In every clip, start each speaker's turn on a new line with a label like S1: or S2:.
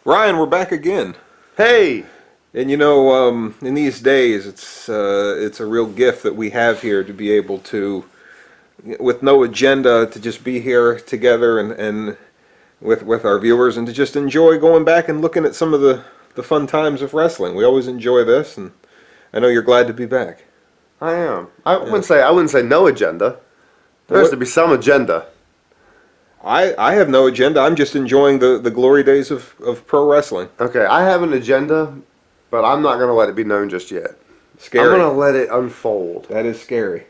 S1: Ryan, we're back again.
S2: Hey!
S1: And you know, in these days, it's a real gift that we have here to be able to, with no agenda, to just be here together and with our viewers and to just enjoy going back and looking at some of the fun times of wrestling. We always enjoy this, and I know you're glad to be back.
S2: I am. I wouldn't say no agenda. There has to be some agenda.
S1: I have no agenda. I'm just enjoying the glory days of pro wrestling.
S2: Okay, I have an agenda, but I'm not going to let it be known just yet.
S1: Scary.
S2: I'm going to let it unfold.
S1: That is scary.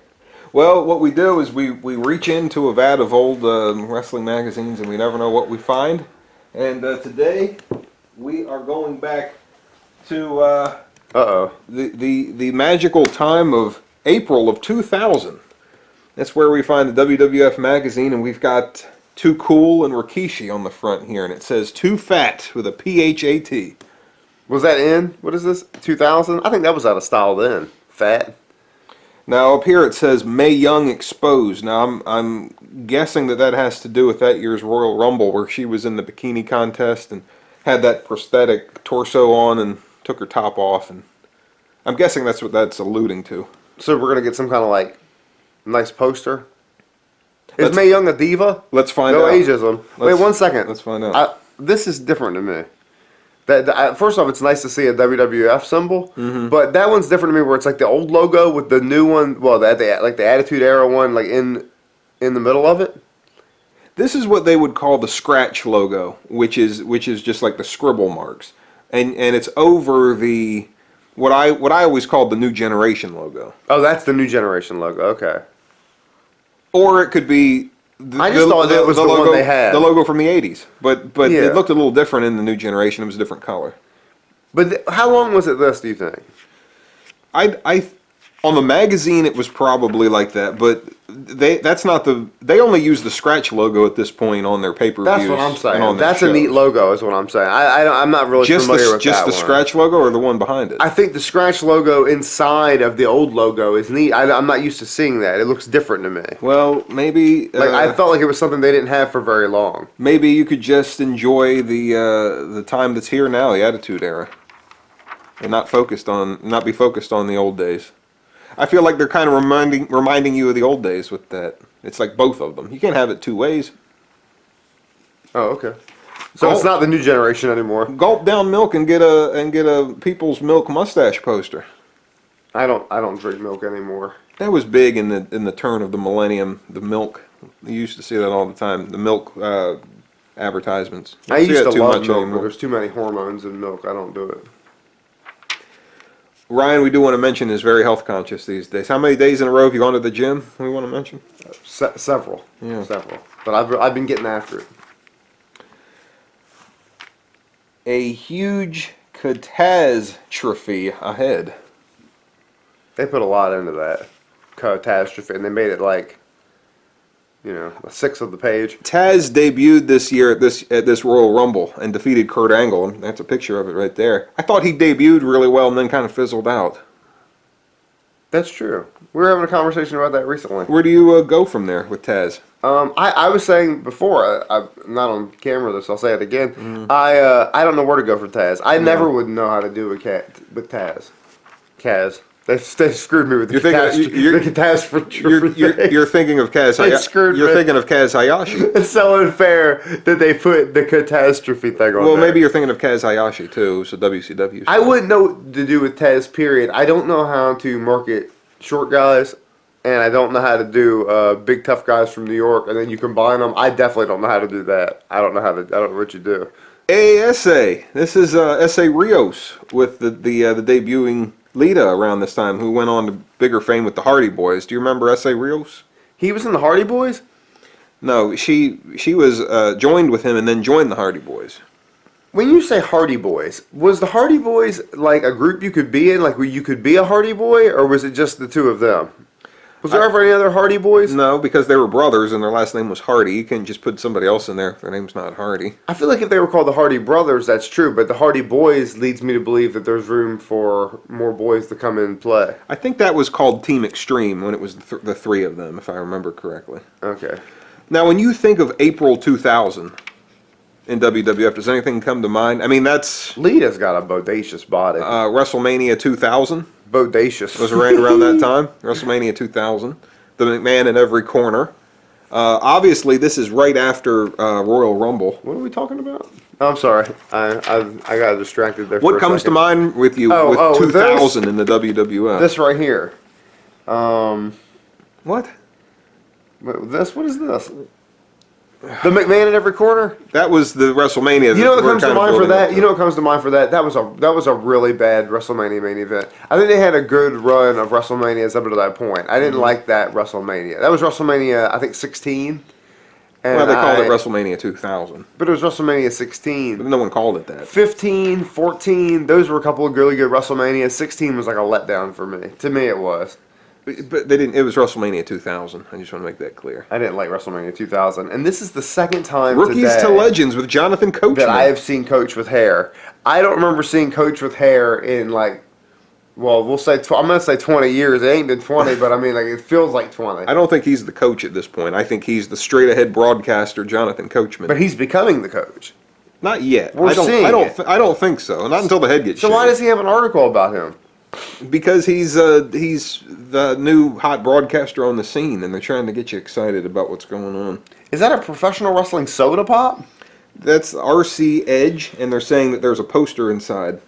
S1: Well, what we do is we reach into a vat of old wrestling magazines, and we never know what we find. And today we are going back to the magical time of April of 2000. That's where we find the WWF Magazine, and we've got Too Cool and Rikishi on the front here, and it says Too Fat with a PHAT.
S2: Was that in? What is this? 2000? I think that was out of style then. Fat.
S1: Now up here it says Mae Young exposed. Now I'm guessing that has to do with that year's Royal Rumble where she was in the bikini contest and had that prosthetic torso on and took her top off, and I'm guessing that's what that's alluding to.
S2: So we're gonna get some kind of like nice poster. Is Mae Young a diva?
S1: Let's find out.
S2: No ageism. Wait 1 second.
S1: Let's find out.
S2: This is different to me. First off, it's nice to see a WWF symbol, but that one's different to me. Where it's like the old logo with the new one. Well, like the Attitude Era one, like in the middle of it.
S1: This is what they would call the scratch logo, which is just like the scribble marks, and it's over the what I always called the New Generation logo.
S2: Oh, that's the New Generation logo. Okay.
S1: Or it could be.
S2: I just thought that was the
S1: logo,
S2: one they had.
S1: The logo from the 80s. But
S2: yeah.
S1: It looked a little different in the New Generation. It was a different color.
S2: But how long was it this, do you think?
S1: On the magazine, it was probably like that, but they only use the scratch logo at this point on their pay-per-views.
S2: That's what I'm saying. That's
S1: shows.
S2: A neat logo is what I'm saying. I'm not really familiar with
S1: just
S2: that
S1: the
S2: one.
S1: scratch logo or the one behind it?
S2: I think the scratch logo inside of the old logo is neat. I'm not used to seeing that. It looks different to me.
S1: Well, maybe...
S2: I felt like it was something they didn't have for very long.
S1: Maybe you could just enjoy the time that's here now, the Attitude Era, and not be focused on the old days. I feel like they're kind of reminding you of the old days with that. It's like both of them. You can't have it two ways.
S2: Oh, okay. So it's not the New Generation anymore.
S1: Gulp down milk and get a People's Milk mustache poster.
S2: I don't drink milk anymore.
S1: That was big in the turn of the millennium. The milk. You used to see that all the time. The milk advertisements.
S2: I used to love milk, but there's too many hormones in milk. I don't do it.
S1: Ryan, we do want to mention, is very health conscious these days. How many days in a row have you gone to the gym? We want to mention
S2: several.
S1: Yeah.
S2: Several. But I've been getting after it.
S1: A huge catastrophe ahead.
S2: They put a lot into that catastrophe, and they made it like, a sixth of the page.
S1: Taz debuted this year at this Royal Rumble and defeated Kurt Angle, and that's a picture of it right there. I thought he debuted really well and then kind of fizzled out.
S2: That's true. We were having a conversation about that recently.
S1: Where do you go from there with Taz?
S2: I was saying before, I'm not on camera, so I'll say it again. I don't know where to go for Taz. I never would know how to do with Taz. Kaz. They screwed me with the catastrophe.
S1: You're thinking of Kaz. You're thinking of Kaz Hayashi.
S2: It's so unfair that they put the catastrophe thing on
S1: Well,
S2: there.
S1: maybe you're thinking of Kaz Hayashi too. So WCW.
S2: I wouldn't know what to do with Taz. Period. I don't know how to market short guys, and I don't know how to do big tough guys from New York, and then you combine them. I definitely don't know how to do that. I don't know what you do.
S1: ASA. This is S.A. Rios with the debuting Lita around this time, who went on to bigger fame with the Hardy Boys. Do you remember S.A. Rios?
S2: He was in the Hardy Boys?
S1: No, she was joined with him and then joined the Hardy Boys.
S2: When you say Hardy Boys, was the Hardy Boys like a group you could be in, like where you could be a Hardy Boy, or was it just the two of them? Was there ever any other Hardy Boys?
S1: No, because they were brothers and their last name was Hardy. You can just put somebody else in there if their name's not Hardy.
S2: I feel like if they were called the Hardy Brothers, that's true, but the Hardy Boys leads me to believe that there's room for more boys to come in and play.
S1: I think that was called Team Extreme when it was the three of them, if I remember correctly.
S2: Okay.
S1: Now, when you think of April 2000, in WWF. Does anything come to mind? I mean, that's
S2: Lita's got a bodacious body.
S1: WrestleMania 2000
S2: Bodacious.
S1: was right around that time. WrestleMania 2000. The McMahon in every corner. Obviously, this is right after Royal Rumble.
S2: What are we talking about? Oh, I'm sorry. I got distracted there.
S1: What comes to mind with you with 2000 in the WWF?
S2: This right here.
S1: What?
S2: What is this? The McMahon in every corner.
S1: That was the WrestleMania.
S2: You know what comes to mind for that? You know what comes to mind for that? That was a really bad WrestleMania main event. I think they had a good run of WrestleManias up to that point. I didn't like that WrestleMania. That was WrestleMania, I think 16. And
S1: well, they called it WrestleMania 2000.
S2: But it was WrestleMania 16.
S1: But no one called it that.
S2: 15, 14, those were a couple of really good WrestleManias. 16 was like a letdown for me. To me, it was.
S1: But they didn't. It was WrestleMania 2000. I just want to make that clear.
S2: I didn't like WrestleMania 2000, and this is the second time
S1: Rookies
S2: today
S1: to Legends with Jonathan Coachman
S2: that I have seen Coach with hair. I don't remember seeing Coach with hair in like, well, we'll say I'm gonna say 20 years. It ain't been 20, but I mean like it feels like 20.
S1: I don't think he's the coach at this point. I think he's the straight ahead broadcaster, Jonathan Coachman.
S2: But he's becoming the coach.
S1: Not yet.
S2: We're seeing it.
S1: I don't think so. Not until the head gets
S2: So
S1: shaved.
S2: why does he have an article about him?
S1: Because he's the new hot broadcaster on the scene, and they're trying to get you excited about what's going on.
S2: Is that a professional wrestling soda pop?
S1: That's RC Edge, and they're saying that there's a poster inside.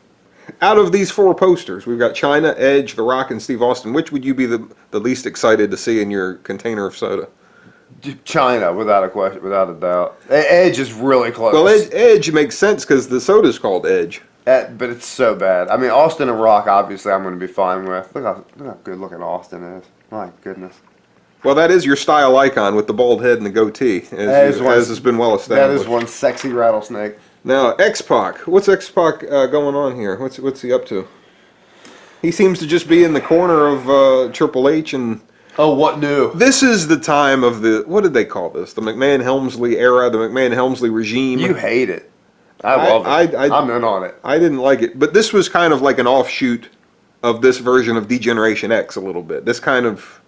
S1: Out of these 4 posters, we've got China, Edge, The Rock, and Steve Austin. Which would you be the least excited to see in your container of soda?
S2: China, without a question, without a doubt. Edge is really close.
S1: Well, Edge makes sense because the soda's called Edge.
S2: But it's so bad. I mean, Austin and Rock, obviously, I'm going to be fine with. Look how good looking Austin is. My goodness.
S1: Well, that is your style icon with the bald head and the goatee, as has been well established.
S2: That is one sexy rattlesnake.
S1: Now, X-Pac. What's X-Pac going on here? What's he up to? He seems to just be in the corner of Triple H and...
S2: Oh, what new?
S1: This is the time of the... What did they call this? The McMahon-Helmsley era, the McMahon-Helmsley regime.
S2: You hate it. I love it. I'm in on it.
S1: I didn't like it. But this was kind of like an offshoot of this version of Degeneration X a little bit. This kind of...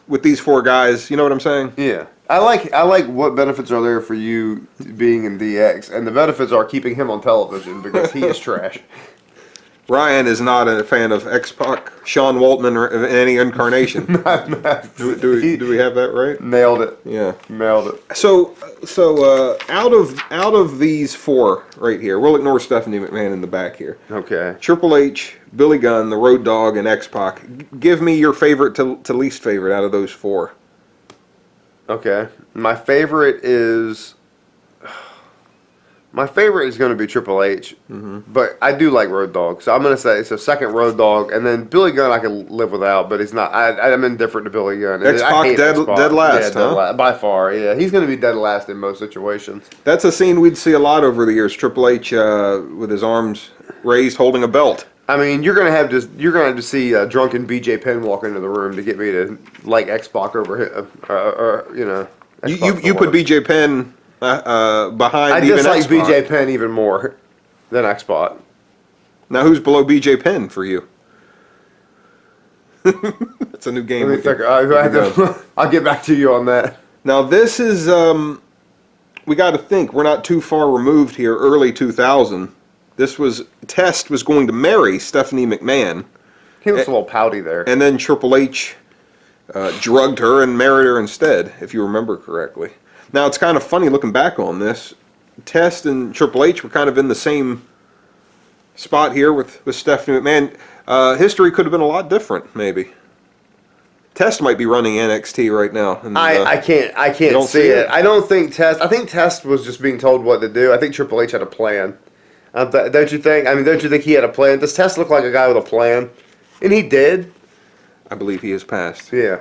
S1: With these 4 guys, you know what I'm saying?
S2: Yeah. I like what benefits are there for you being in DX, and the benefits are keeping him on television because he is trash.
S1: Ryan is not a fan of X-Pac, Sean Waltman, or any incarnation. Do we have that right?
S2: Nailed it.
S1: Yeah.
S2: Nailed it.
S1: So out of these 4 right here, we'll ignore Stephanie McMahon in the back here.
S2: Okay.
S1: Triple H, Billy Gunn, the Road Dogg, and X-Pac. Give me your favorite to least favorite out of those 4.
S2: Okay. My favorite is going to be Triple H, but I do like Road Dogg, so I'm going to say it's a second Road Dogg, and then Billy Gunn I can live without, but he's not. I'm indifferent to Billy Gunn.
S1: X-Pac dead last,
S2: yeah,
S1: huh?
S2: By far, yeah. He's going to be dead last in most situations.
S1: That's a scene we'd see a lot over the years. Triple H with his arms raised, holding a belt.
S2: I mean, you're gonna have to see a drunken BJ Penn walk into the room to get me to like X-Pac over him, you know.
S1: You put BJ Penn behind.
S2: I
S1: even
S2: dislike
S1: X-Pac.
S2: BJ Penn even more than X-Pac.
S1: Now, who's below BJ Penn for you? That's a new game.
S2: Let me think. I'll get back to you on that.
S1: Now, this is we got to think. We're not too far removed here. Early 2000. Test was going to marry Stephanie McMahon.
S2: He looks a little pouty there.
S1: And then Triple H drugged her and married her instead, if you remember correctly. Now, it's kind of funny looking back on this. Test and Triple H were kind of in the same spot here with Stephanie McMahon. History could have been a lot different, maybe. Test might be running NXT right now. And,
S2: I can't see it. I don't think Test. I think Test was just being told what to do. I think Triple H had a plan. Don't you think? I mean, don't you think he had a plan? Does Test look like a guy with a plan? And he did.
S1: I believe he has passed.
S2: Yeah.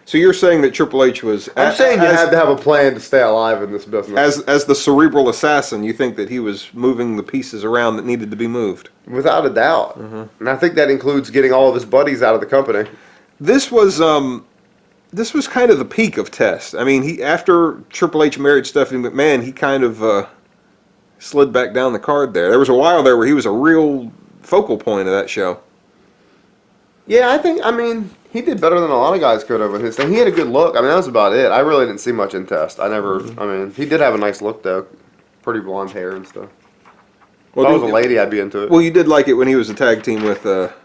S1: So you're saying that Triple H was...
S2: I'm saying you had to have a plan to stay alive in this business.
S1: As the cerebral assassin, you think that he was moving the pieces around that needed to be moved?
S2: Without a doubt. Mm-hmm. And I think that includes getting all of his buddies out of the company.
S1: This was kind of the peak of Test. I mean, after Triple H married Stephanie McMahon, he kind of slid back down the card there. There was a while there where he was a real focal point of that show.
S2: Yeah, I mean, he did better than a lot of guys could have with his thing. He had a good look. I mean, that was about it. I really didn't see much in Test. I mean, he did have a nice look, though. pretty blonde hair and stuff.
S1: Well,
S2: If I was a lady, I'd be into it.
S1: Well, you did like it when he was a tag team with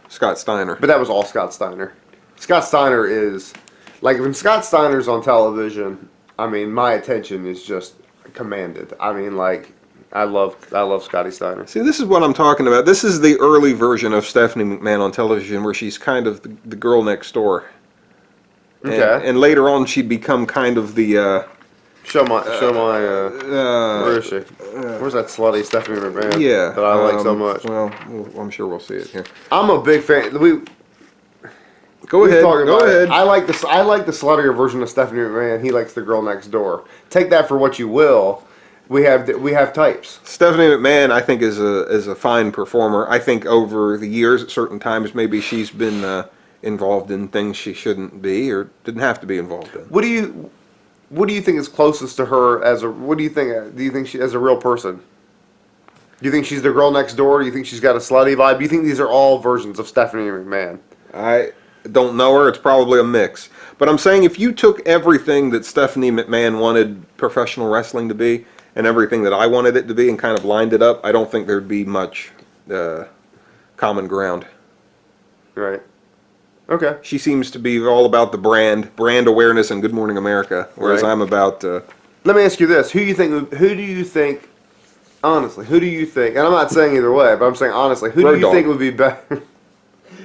S1: Scott Steiner.
S2: But that was all Scott Steiner. Scott Steiner is, like, when Scott Steiner's on television, I mean, my attention is just commanded. I mean, like, I love Scotty Steiner.
S1: See, this is what I'm talking about. This is the early version of Stephanie McMahon on television, where she's kind of the girl next door.
S2: Okay.
S1: And later on, she'd become kind of the.
S2: Show my. Where is she? Where's that slutty Stephanie McMahon?
S1: Yeah.
S2: That I like so much.
S1: Well, I'm sure we'll see it here.
S2: I'm a big fan.
S1: Go ahead. Go ahead.
S2: I like the sluttier version of Stephanie McMahon. He likes the girl next door. Take that for what you will. We have types.
S1: Stephanie McMahon, I think, is a fine performer. I think over the years, at certain times, maybe she's been involved in things she shouldn't be or didn't have to be involved in.
S2: What do you think is closest to her as a? What do you think? Do you think she as a real person? Do you think she's the girl next door? Do you think she's got a slutty vibe? Do you think these are all versions of Stephanie McMahon?
S1: I don't know her. It's probably a mix. But I'm saying if you took everything that Stephanie McMahon wanted professional wrestling to be and everything that I wanted it to be and kind of lined it up, I don't think there'd be much common ground.
S2: Right. Okay.
S1: She seems to be all about the brand awareness, and Good Morning America, whereas
S2: Right.
S1: I'm about.
S2: Let me ask you this: Who do you think? Honestly, who do you think? And I'm not saying either way, but I'm saying honestly, who do you think would be better?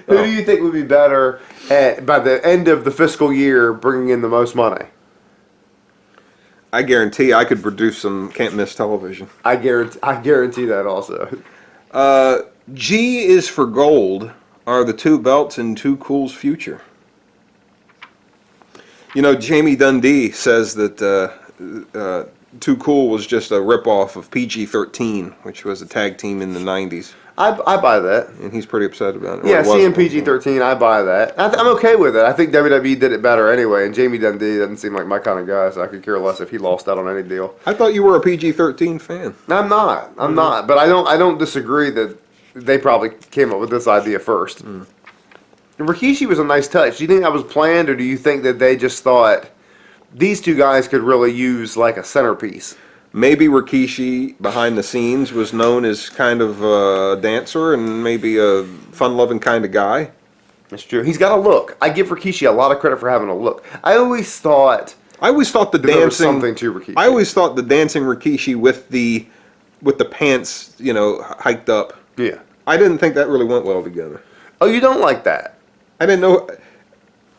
S2: Who do you think would be better by the end of the fiscal year, bringing in the most money?
S1: I guarantee I could produce some can't miss television.
S2: I guarantee that also.
S1: G is for gold. Are the two belts in Too Cool's future? You know, Jamie Dundee says that Too Cool was just a ripoff of PG-13, which was a tag team in the 90s.
S2: I buy that.
S1: And he's pretty upset about it.
S2: Yeah, seeing PG-13, I buy that. I'm okay with it. I think WWE did it better anyway, and Jamie Dundee doesn't seem like my kind of guy, so I could care less if he lost out on any deal.
S1: I thought you were a PG-13 fan.
S2: I'm not. I'm not. But I don't disagree that they probably came up with this idea first. And Rikishi was a nice touch. Do you think that was planned, or do you think that they just thought these two guys could really use like a centerpiece?
S1: Maybe Rikishi, behind the scenes, was known as kind of a dancer and maybe a fun-loving kind of guy.
S2: That's true. He's got a look. I give Rikishi a lot of credit for having a look. I always thought
S1: the
S2: there was something to Rikishi.
S1: I always thought the dancing Rikishi with the pants, you know, hiked up.
S2: Yeah.
S1: I didn't think that really went well together.
S2: Oh, you don't like that?
S1: I didn't know.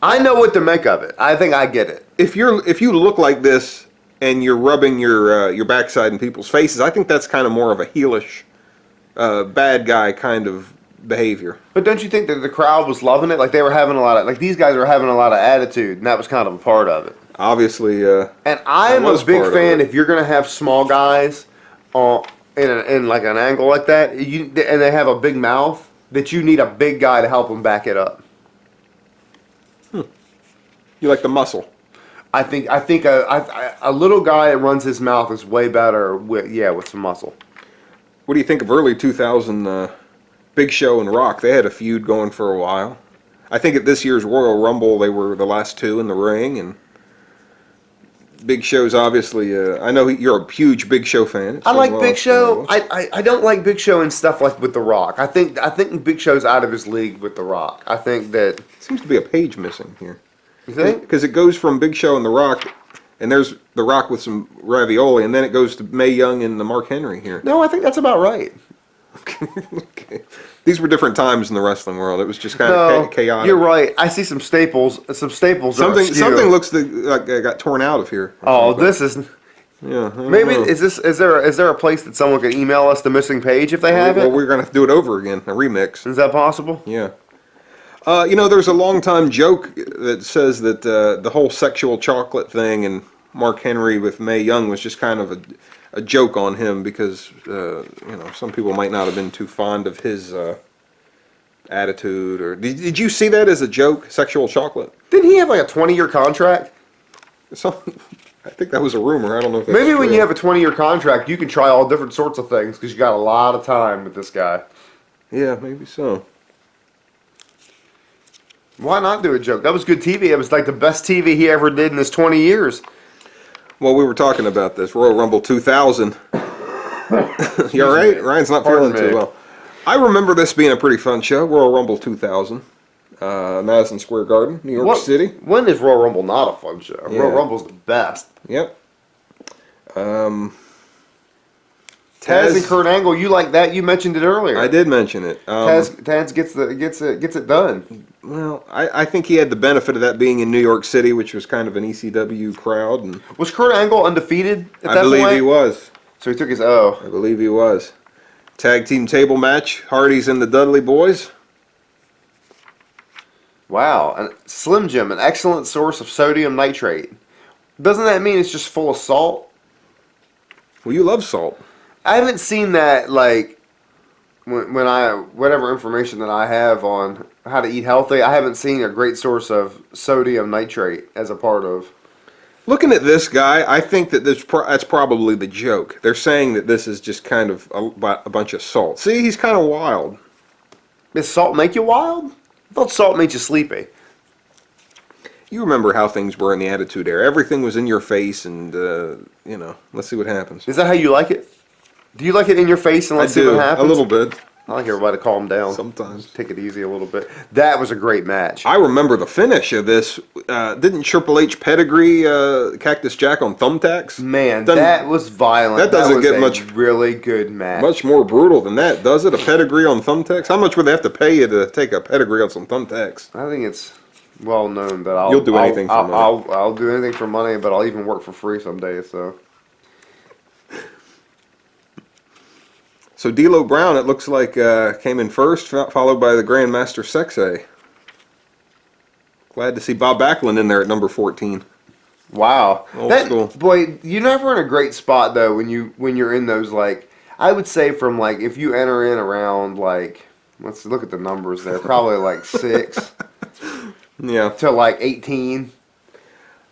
S2: I know what to make of it. I think I get it.
S1: If you look like this and you're rubbing your backside in people's faces, I think that's kind of more of a heelish, bad guy kind of behavior.
S2: But don't you think that the crowd was loving it? Like they were having a lot of, like these guys were having a lot of attitude, and that was kind of a part of it.
S1: Obviously.
S2: And I am a big fan if you're going to have small guys in like an angle like that, and they have a big mouth, that you need a big guy to help them back it up.
S1: You like the muscle.
S2: I think a little guy that runs his mouth is way better with some muscle.
S1: What do you think of early 2000 Big Show and Rock? They had a feud going for a while. I think at this year's Royal Rumble they were the last two in the ring, and Big Show's obviously. I know you're a huge Big Show fan.
S2: I like Big Show. I don't like Big Show and stuff like with The Rock. I think Big Show's out of his league with The Rock. I think that
S1: seems to be a page missing here.
S2: You think?
S1: Because it goes from Big Show and The Rock, and there's The Rock with some ravioli, and then it goes to Mae Young and the Mark Henry here.
S2: No, I think that's about right.
S1: Okay. These were different times in the wrestling world. It was just kind of chaotic.
S2: You're right. I see some staples.
S1: Something looks like it got torn out of here.
S2: Oh, this is.
S1: Yeah.
S2: Maybe is there a place that someone could email us the missing page if they have it?
S1: Well, we're gonna have to do it over again, a remix.
S2: Is that possible?
S1: Yeah. You know, there's a long-time joke that says that the whole sexual chocolate thing and Mark Henry with Mae Young was just kind of a joke on him because, you know, some people might not have been too fond of his attitude. Or did you see that as a joke, sexual chocolate?
S2: Didn't he have like a 20-year contract?
S1: I think that was a rumor. I don't know if that's
S2: Maybe when
S1: true.
S2: you have a 20-year contract, you can try all different sorts of things because you got a lot of time with this guy.
S1: Yeah, maybe so.
S2: Why not do a joke? That was good TV. It was like the best TV he ever did in his 20 years.
S1: Well, we were talking about this Royal Rumble 2000. You all right? Ryan's not
S2: Pardon
S1: feeling
S2: me.
S1: too well. I remember this being a pretty fun show. Royal Rumble 2000, Madison Square Garden, New York City.
S2: When is Royal Rumble not a fun show?
S1: Yeah.
S2: Royal Rumble's the best.
S1: Yep.
S2: Taz and Kurt Angle, you like that? You mentioned it earlier.
S1: I did mention it.
S2: Taz gets it done.
S1: Well, I think he had the benefit of that being in New York City, which was kind of an ECW crowd. And
S2: Was Kurt Angle undefeated at
S1: I
S2: that
S1: believe
S2: point?
S1: he was.
S2: So he took his O.
S1: I believe he was. Tag team table match, Hardys and the Dudley Boys.
S2: Wow. And Slim Jim, an excellent source of sodium nitrate. Doesn't that mean it's just full of salt?
S1: Well, you love salt.
S2: I haven't seen that, like, when I, whatever information that I have on how to eat healthy, I haven't seen a great source of sodium nitrate as a part of.
S1: Looking at this guy, I think that that's probably the joke. They're saying that this is just kind of a bunch of salt. See, he's kind of wild.
S2: Does salt make you wild? I thought salt made you sleepy.
S1: You remember how things were in the Attitude Era. Everything was in your face and, let's see what happens.
S2: Is that how you like it? Do you like it in your face and let's see what happens?
S1: A little bit.
S2: I like everybody to calm down.
S1: Sometimes.
S2: Take it easy a little bit. That was a great match.
S1: I remember the finish of this. Didn't Triple H pedigree Cactus Jack on thumbtacks?
S2: Man, that was violent.
S1: That doesn't
S2: was
S1: get
S2: a
S1: much
S2: really good match.
S1: Much more brutal than that, does it? A pedigree on thumbtacks? How much would they have to pay you to take a pedigree on some thumbtacks?
S2: I think it's well known that I'll
S1: You'll do anything for money.
S2: I'll do anything for money, but I'll even work for free someday.
S1: So D'Lo Brown, it looks like, came in first, followed by the Grandmaster Sexay. Glad to see Bob Backlund in there at number 14.
S2: Wow,
S1: Old school.
S2: Boy, you're never in a great spot though when you're in those, like, I would say from, like, if you enter in around, like, let's look at the numbers there, probably like 6
S1: Yeah.
S2: to like 18.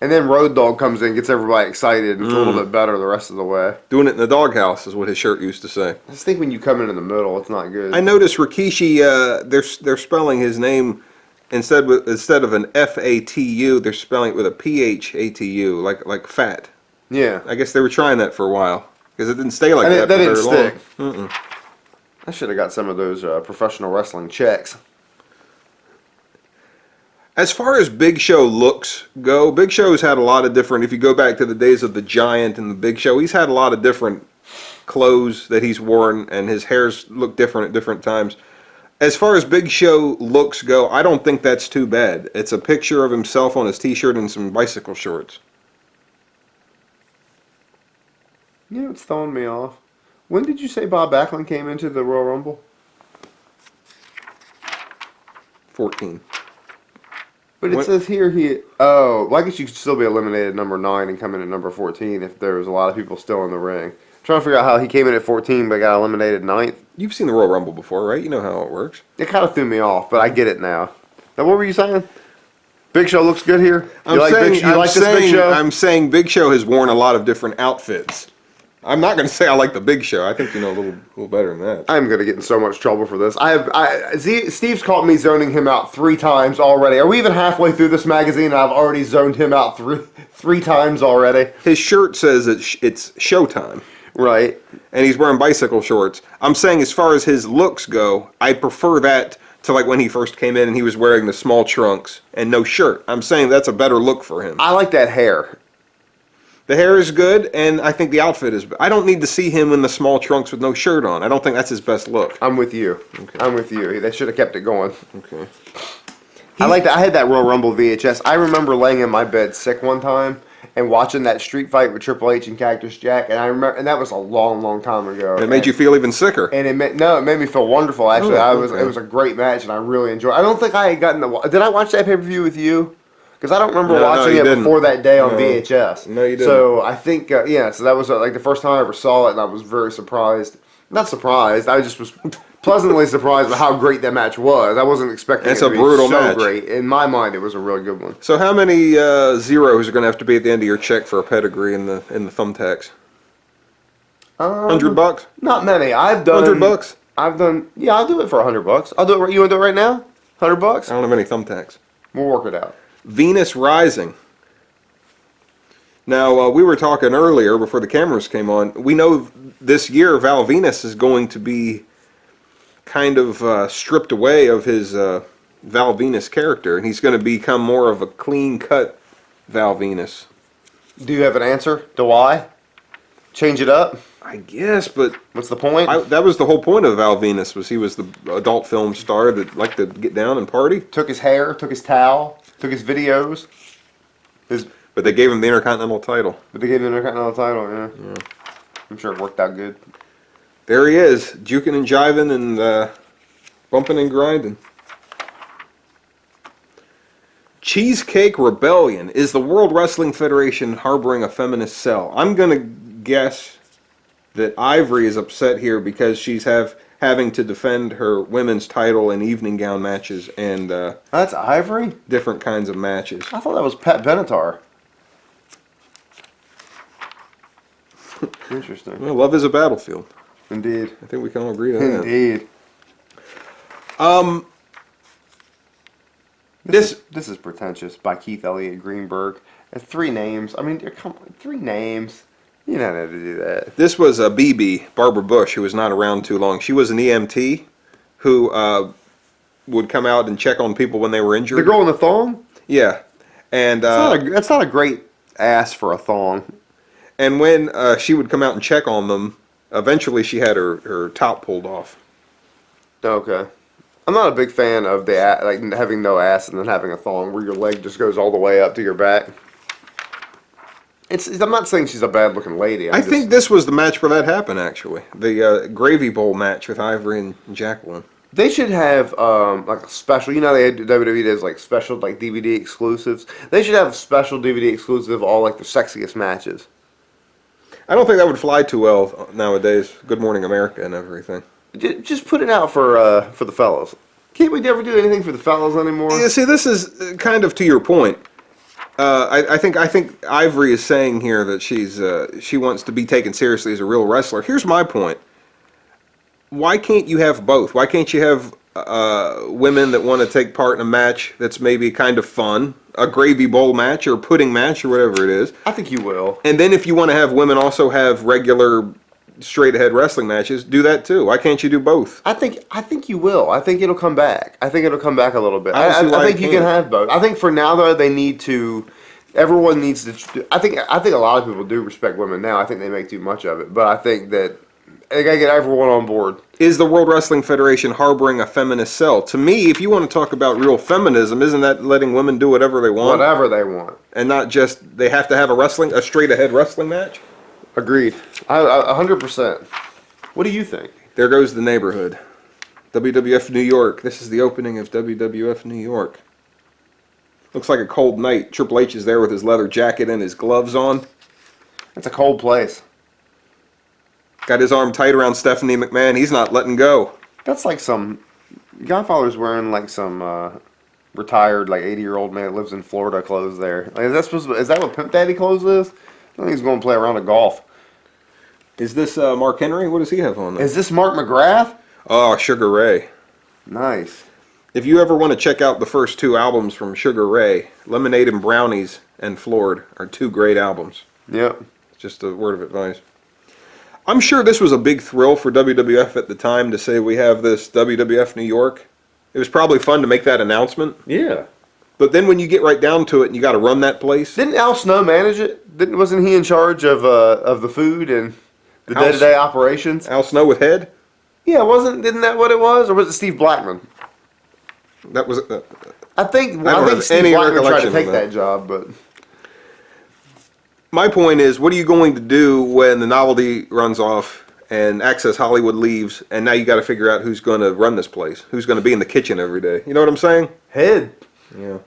S2: And then Road Dogg comes in, gets everybody excited, and it's a little bit better the rest of the way.
S1: Doing it in the doghouse is what his shirt used to say.
S2: I just think when you come in the middle, it's not good.
S1: I noticed Rikishi, they're spelling his name instead of an F-A-T-U, they're spelling it with a P-H-A-T-U, like fat.
S2: Yeah.
S1: I guess they were trying that for a while because it didn't stay like that
S2: That
S1: for
S2: didn't
S1: very
S2: stick.
S1: long.
S2: I should have got some of those professional wrestling checks.
S1: As far as Big Show looks go, Big Show's had a lot of different, if you go back to the days of the Giant and the Big Show, he's had a lot of different clothes that he's worn, and his hair's look different at different times. As far as Big Show looks go, I don't think that's too bad. It's a picture of himself on his t-shirt and some bicycle shorts.
S2: You know what's throwing me off? When did you say Bob Backlund came into the Royal Rumble?
S1: 14.
S2: But it says here well, I guess you could still be eliminated at number 9 and come in at number 14 if there was a lot of people still in the ring. I'm trying to figure out how he came in at 14 but got eliminated 9th.
S1: You've seen the Royal Rumble before, right? You know how it works.
S2: It kind of threw me off, but I get it now. Now, what were you saying? Big Show looks good here? You like this Big Show?
S1: I'm saying Big Show has worn a lot of different outfits. I'm not going to say I like the Big Show. I think you know a little better than that.
S2: I'm going to get in so much trouble for this. Steve's caught me zoning him out 3 times already. Are we even halfway through this magazine and I've already zoned him out three times already?
S1: His shirt says it's showtime.
S2: Right.
S1: And he's wearing bicycle shorts. I'm saying as far as his looks go, I prefer that to like when he first came in and he was wearing the small trunks and no shirt. I'm saying that's a better look for him.
S2: I like that hair.
S1: The hair is good, and I think the outfit is. I don't need to see him in the small trunks with no shirt on. I don't think that's his best look.
S2: I'm with you.
S1: Okay.
S2: I'm with you. They should have kept it going.
S1: Okay.
S2: I had that Royal Rumble VHS. I remember laying in my bed sick one time and watching that street fight with Triple H and Cactus Jack, and I remember, and that was a long, long time ago.
S1: And it made you feel even sicker.
S2: And it made me feel wonderful. Actually,
S1: okay.
S2: It was a great match, and I really enjoyed. I don't think I had gotten Did I watch that pay-per-view with you? Because I don't remember watching it before that day on VHS.
S1: No, you didn't.
S2: So I think, so that was like the first time I ever saw it, and I was very surprised. Not surprised, I just was pleasantly surprised by how great that match was. I wasn't expecting it to be
S1: brutal
S2: so
S1: match.
S2: great. In my mind, it was a really good one.
S1: So how many zeros are going to have to be at the end of your check for a pedigree in the thumbtacks? $100?
S2: Not many. I've done
S1: $100?
S2: I've done. Yeah, I'll do it for $100. I'll do it. You want to do it right now? $100?
S1: I don't have any thumbtacks.
S2: We'll work it out.
S1: Venus Rising. Now, we were talking earlier before the cameras came on. We know this year Val Venus is going to be kind of stripped away of his Val Venus character, and he's going to become more of a clean-cut Val Venus.
S2: Do you have an answer to why? Change it up?
S1: I guess, but
S2: What's the point?
S1: that was the whole point of Val Venus, was he was the adult film star that liked to get down and party.
S2: Took his hair, took his towel, took his videos.
S1: But they gave him the Intercontinental title.
S2: But they gave him the Intercontinental title, yeah. I'm sure it worked out good.
S1: There he is, juking and jiving and bumping and grinding. Cheesecake Rebellion. Is the World Wrestling Federation harboring a feminist cell? I'm going to guess that Ivory is upset here because she's having to defend her women's title in evening gown matches and
S2: That's Ivory?
S1: different kinds of matches.
S2: I thought that was Pat Benatar. Interesting.
S1: Well, love is a battlefield.
S2: Indeed.
S1: I think we can all agree on that.
S2: Indeed.
S1: This
S2: This is pretentious by Keith Elliott Greenberg. And 3 names. I mean, come on, 3 names. You don't have to do that.
S1: This was a BB, Barbara Bush, who was not around too long. She was an EMT who would come out and check on people when they were injured.
S2: The girl in the thong?
S1: Yeah. And
S2: That's not a great ass for a thong.
S1: and when she would come out and check on them, eventually she had her top pulled off.
S2: Okay. I'm not a big fan of like having no ass and then having a thong where your leg just goes all the way up to your back. I'm not saying she's a bad looking lady.
S1: I think this was the match where that happened, actually. The Gravy Bowl match with Ivory and Jacqueline.
S2: They should have like a special. You know, they had WWE does like special like DVD exclusives. They should have a special DVD exclusive of all like the sexiest matches.
S1: I don't think that would fly too well nowadays. Good Morning America and everything.
S2: Just put it out for the fellas. Can't we ever do anything for the fellas anymore?
S1: Yeah, see, this is kind of to your point. I think Ivory is saying here that she wants to be taken seriously as a real wrestler. Here's my point. Why can't you have both? Why can't you have women that want to take part in a match that's maybe kind of fun, a gravy bowl match or pudding match or whatever it is?
S2: I think you will.
S1: And then if you want to have women also have regular straight ahead wrestling matches, do that too. Why can't you do both?
S2: I think you will. I think it'll come back. I think it'll come back a little bit.
S1: I don't see why
S2: I think
S1: it
S2: you can
S1: can't.
S2: have both. I think for now though they need to. Everyone needs to. I think a lot of people do respect women now. I think they make too much of it, but I think that they gotta get everyone on board.
S1: Is the World Wrestling Federation harboring a feminist cell? To me, if you want to talk about real feminism, isn't that letting women do whatever they want?
S2: Whatever they want.
S1: And not just they have to have a straight ahead wrestling match?
S2: Agreed. 100%. What do you think?
S1: There goes the neighborhood. WWF New York. This is the opening of WWF New York. Looks like a cold night. Triple H is there with his leather jacket and his gloves on.
S2: It's a cold place.
S1: Got his arm tight around Stephanie McMahon. He's not letting go.
S2: That's like some Godfather's wearing like some retired like 80-year-old man that lives in Florida clothes there. Like, is that what Pimp Daddy clothes is? I think he's going to play around a golf.
S1: Is this Mark Henry? What does he have on there?
S2: Is this Mark McGrath?
S1: Oh, Sugar Ray.
S2: Nice.
S1: If you ever want to check out the first 2 albums from Sugar Ray, Lemonade and Brownies and Floored are 2 great albums.
S2: Yep.
S1: Just a word of advice. I'm sure this was a big thrill for WWF at the time to say we have this WWF New York. It was probably fun to make that announcement.
S2: Yeah.
S1: But then when you get right down to it and you got to run that place.
S2: Didn't Al Snow manage it? Wasn't he in charge of the food and the day-to-day operations?
S1: Al Snow with Head?
S2: Yeah, didn't that what it was? Or was it Steve Blackman?
S1: That was
S2: I think
S1: have
S2: Steve
S1: any
S2: Blackman tried
S1: recollection
S2: to take
S1: of
S2: that
S1: that.
S2: job, but
S1: My point is, what are you going to do when the novelty runs off and Access Hollywood leaves and now you got to figure out who's going to run this place? Who's going to be in the kitchen every day? You know what I'm saying?
S2: Head.
S1: Yeah.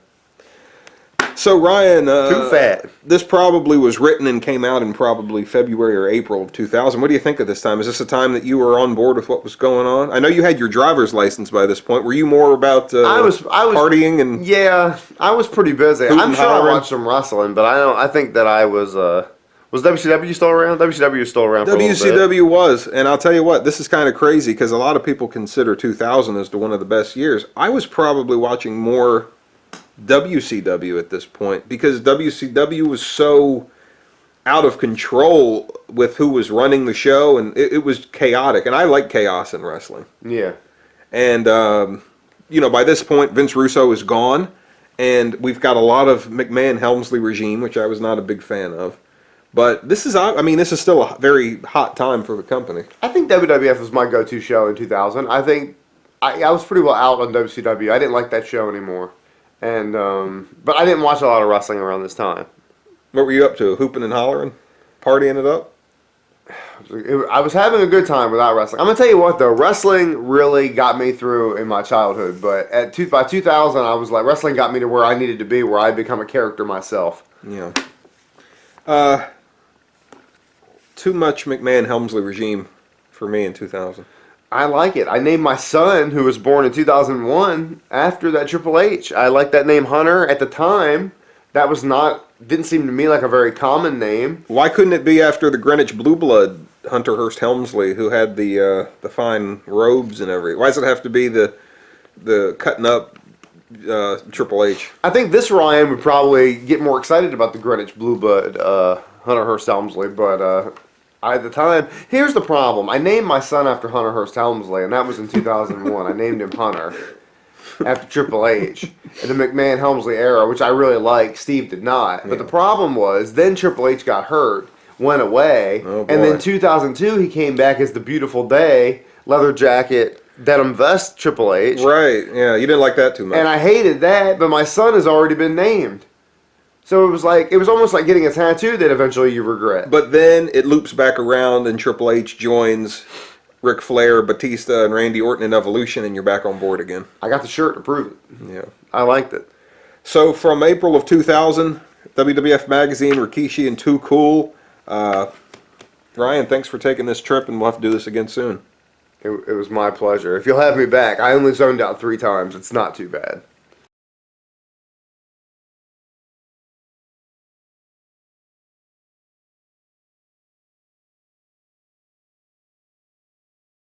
S1: So Ryan,
S2: Too fat.
S1: This probably was written and came out in probably February or April of 2000. What do you think of this time? Is this a time that you were on board with what was going on? I know you had your driver's license by this point. Were you more about
S2: I was
S1: partying and?
S2: Yeah, I was pretty busy.
S1: Hooting
S2: I'm
S1: and
S2: sure I
S1: hollering?
S2: watched some wrestling, but I think that I was WCW still around? WCW is still around for a little bit.
S1: WCW was, and I'll tell you what, this is kind of crazy because a lot of people consider 2000 as to one of the best years. I was probably watching more WCW at this point because WCW was so out of control with who was running the show, and it was chaotic. And I like chaos in wrestling.
S2: Yeah.
S1: And by this point, Vince Russo is gone, and we've got a lot of McMahon-Helmsley regime, which I was not a big fan of. But this is still a very hot time for the company.
S2: I think WWF was my go-to show in 2000. I think I was pretty well out on WCW. I didn't like that show anymore, and but I didn't watch a lot of wrestling around this time.
S1: What were you up to? Hooping and hollering? Partying it up?
S2: I was having a good time without wrestling. I'm gonna tell you what though, wrestling really got me through in my childhood. But by 2000, I was like, wrestling got me to where I needed to be, where I'd become a character myself.
S1: Yeah. Too much McMahon-Helmsley regime for me in 2000.
S2: I like it. I named my son, who was born in 2001, after that Triple H. I like that name, Hunter. At the time, that didn't seem to me like a very common name.
S1: Why couldn't it be after the Greenwich Blue Blood, Hunter Hearst Helmsley, who had the fine robes and everything? Why does it have to be the cutting up Triple H?
S2: I think this Ryan would probably get more excited about the Greenwich Blue Blood, Hunter Hearst Helmsley, but at the time, here's the problem. I named my son after Hunter Hearst Helmsley, and that was in 2001. I named him Hunter after Triple H. In the McMahon-Helmsley era, which I really like, Steve did not. But the problem was, then Triple H got hurt, went away, and then 2002 he came back as the Beautiful Day, leather jacket, denim vest Triple H.
S1: Right, yeah, you didn't like that too much.
S2: And I hated that, but my son has already been named. So it was almost like getting a tattoo that eventually you regret.
S1: But then it loops back around and Triple H joins Ric Flair, Batista, and Randy Orton in Evolution, and you're back on board again.
S2: I got the shirt to prove it.
S1: Yeah.
S2: I liked it.
S1: So from April of 2000, WWF Magazine, Rikishi, and Too Cool. Ryan, thanks for taking this trip, and we'll have to do this again soon.
S2: It was my pleasure. If you'll have me back, I only zoned out 3 times. It's not too bad.